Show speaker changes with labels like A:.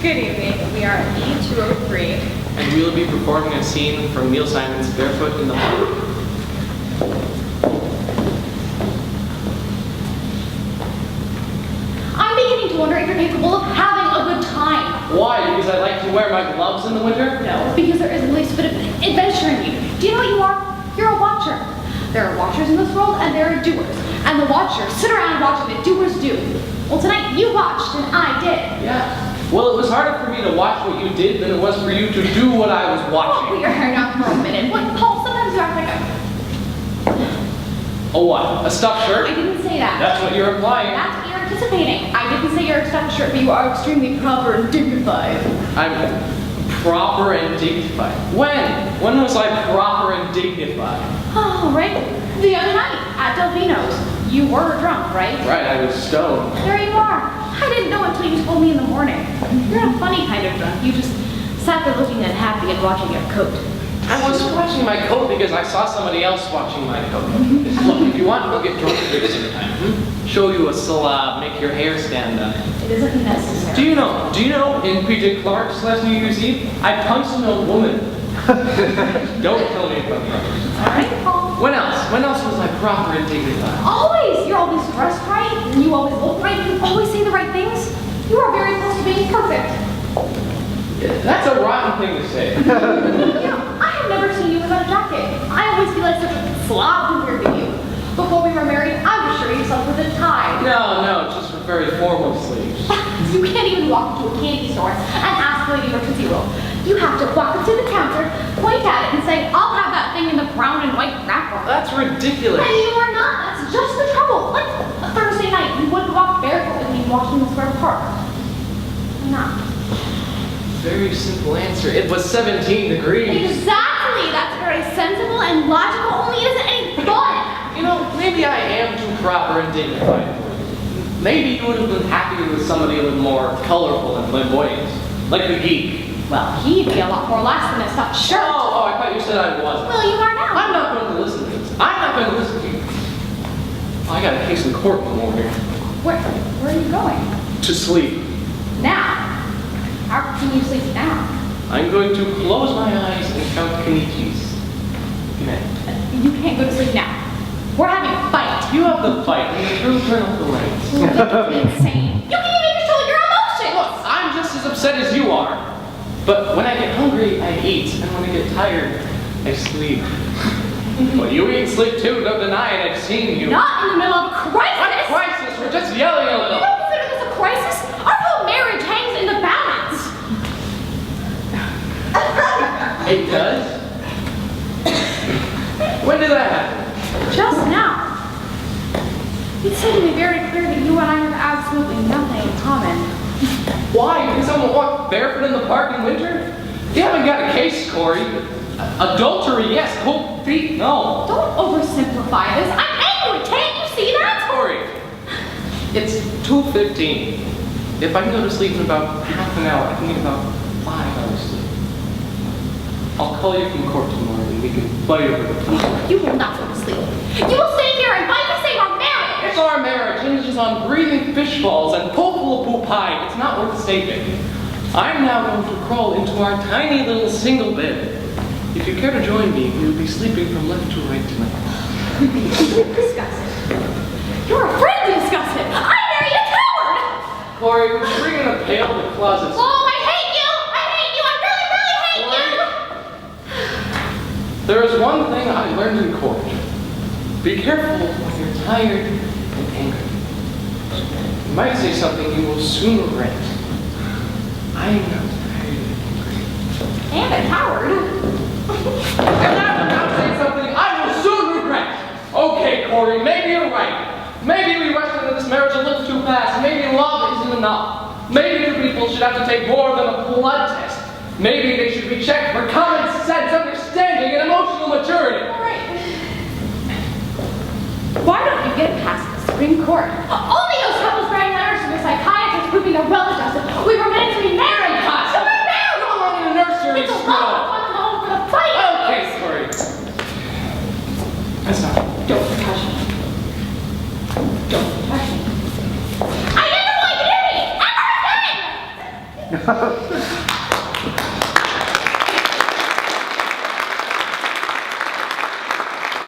A: Good evening. We are at E203.
B: And we will be performing a scene from Neil Simon's Barefoot in the Park.
A: I'm beginning to wonder if you're capable of having a good time.
B: Why? Because I like to wear my gloves in the winter?
A: No, because there is at least a bit of adventure in you. Do you know what you are? You're a watcher. There are watchers in this world and there are doers. And the watchers sit around watching the doers do. Well, tonight you watched and I did.
B: Yeah. Well, it was harder for me to watch what you did than it was for you to do what I was watching.
A: Oh, your hair now for a minute. What, Paul, sometimes you act like
B: a what? A stuffed shirt?
A: I didn't say that.
B: That's what you're implying.
A: That's what you're anticipating. I didn't say you're a stuffed shirt, but you are extremely proper and dignified.
B: I'm proper and dignified. When? When was I proper and dignified?
A: Oh, right. The other night at Delvino's. You were drunk, right?
B: Right, I was stoned.
A: There you are. I didn't know until you told me in the morning. You're a funny kind of drunk. You just sat there looking unhappy and watching your coat.
B: I was watching my coat because I saw somebody else watching my coat. Look, if you want, we'll get drunk here sometime. Show you a salad, make your hair stand up.
A: It isn't necessary.
B: Do you know, in Peter Clark's last New Year's Eve, I punched an old woman. Don't tell me about that.
A: All right, Paul.
B: When else was I proper and dignified?
A: Always! You're always dressed right, and you always look right, you always say the right things. You are very close to being perfect.
B: That's a rotten thing to say.
A: You know, I have never seen you without a jacket. I always feel like such a slob compared to you. Before we were married, I was sure you slept with a tie.
B: No, just for very formal sleeves.
A: You can't even walk into a candy store and ask for the Tootsie Roll. You have to walk up to the counter, point at it, and say, I'll have that thing in the brown and white wrapper.
B: That's ridiculous.
A: And you are not. That's just the trouble. Like a Thursday night, you wouldn't walk barefoot with me walking in the square park. Why not?
B: Very simple answer. It was 17 degrees.
A: Exactly. That's very sensible and logical, only it isn't any fun.
B: You know, maybe I am too proper and dignified for you. Maybe you would have been happier with somebody a little more colorful and flamboyant. Like the geek.
A: Well, he'd be a lot more lax than a stuffed shirt.
B: Oh, I thought you said I wasn't.
A: Well, you are now.
B: I'm not going to listen to this. I'm not going to listen to you. I got a case in court in the morning.
A: Where are you going?
B: To sleep.
A: Now. How can you sleep now?
B: I'm going to close my eyes and count kanichis.
A: You can't go to sleep now. We're having a fight.
B: You have the fight, and the crew turn off the lights.
A: That's insane. You can't even control your emotions.
B: Look, I'm just as upset as you are. But when I get hungry, I eat, and when I get tired, I sleep. Well, you eat and sleep too, don't deny it, I've seen you.
A: Not in the middle of a crisis!
B: What crisis? We're just yelling a little.
A: You don't consider this a crisis? Our whole marriage hangs in the balance!
B: It does? When did that happen?
A: Just now. It seemed to be very clear that you and I have absolutely nothing in common.
B: Why? Because someone walk barefoot in the park in winter? You haven't got a case, Corey. Adultery, yes. Cold feet, no.
A: Don't oversimplify this. I'm angry. Can't you see that?
B: Corey, it's 2:15. If I can go to sleep in about half an hour, I can get about 5 hours sleep. I'll call you from court tomorrow and we can fight over the pool.
A: You will not go to sleep. You will stay here and fight to save our marriage.
B: It's our marriage hinges on breathing fish balls and pool pie. It's not worth saving. I'm now going to crawl into our tiny little single bed. If you care to join me, we'll be sleeping from left to right tonight.
A: Disgusting. You're afraid to discuss it. I married a coward.
B: Corey, would you bring in a pail to the closet?
A: Oh, I hate you. I hate you. I really, really hate you.
B: There is one thing I learned in court. Be careful when you're tired and angry. You might say something you will soon regret. I am not tired
A: And a coward.
B: and after not saying something I will soon regret. Okay, Corey, maybe you're right. Maybe we rushed into this marriage a little too fast. Maybe love isn't enough. Maybe two people should have to take more than a blood test. Maybe they should be checked for common sense, understanding, and emotional maturity.
A: All right. Why don't you get past the Supreme Court? Only those couples writing letters to the psychiatrist proving they're well adjusted. We were meant to be married. So we're married.
B: Go along in a nursery
A: It's a
B: school.
A: lot of fun going for the fight.
B: Okay, sorry. That's not.
A: Don't touch me. Don't touch me. I never want you to hear me ever again.